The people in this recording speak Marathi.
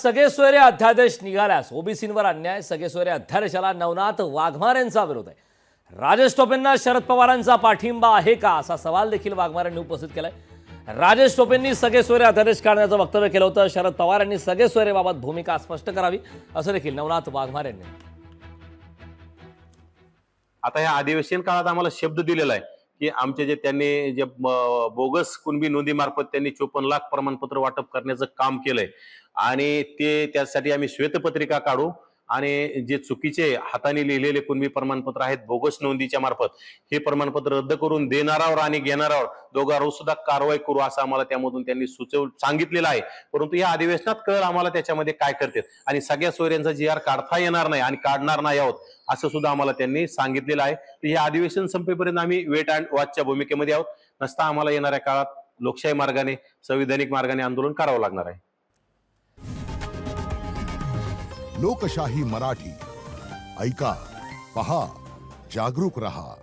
सगळे सोयरे अध्यादेश निघाल्यास ओबीसींवर अन्याय, सगळे सोयरे अध्यादेशाला नवनाथ वाघमारेंचा विरोध आहे. राजेश टोपेंना शरद पवारांचा पाठिंबा आहे का, असा सवाल देखील वाघमारेंनी उपस्थित केलाय. राजेश टोपेंनी सगळे सोयरे अध्यादेश काढण्याचं वक्तव्य केलं होतं. शरद पवार यांनी सगळे सोयरेबाबत भूमिका स्पष्ट करावी, असं देखील नवनाथ वाघमारेंनी. आता या अधिवेशन काळात आम्हाला शब्द दिलेला आहे की आमचे जे त्यांनी जे बोगस कुणबी नोंदीमार्फत त्यांनी 54 लाख प्रमाणपत्र वाटप करण्याचं काम केलंय आणि त्यासाठी आम्ही श्वेतपत्रिका काढू आणि जे चुकीचे हाताने लिहिलेले कुणबी प्रमाणपत्र आहेत बोगस नोंदीच्या मार्फत हे प्रमाणपत्र रद्द करून देणाऱ्यावर आणि घेणाऱ्यावर दोघांवर सुद्धा कारवाई करू असं आम्हाला त्यामधून त्यांनी सांगितलेलं आहे. परंतु या अधिवेशनात कळ आम्हाला त्याच्यामध्ये काय करतात आणि सगळ्या सोयऱ्यांचा GR काढता येणार नाही आणि काढणार नाही आहोत असं सुद्धा आम्हाला त्यांनी सांगितलेलं आहे. हे अधिवेशन संपेपर्यंत आम्ही वेट अँड वॉचच्या भूमिकेमध्ये आहोत. नसता आम्हाला येणाऱ्या काळात लोकशाही मार्गाने संविधानिक मार्गाने आंदोलन करावं लागणार आहे. लोकशाही मराठी ऐका, पहा, जागरूक रहा.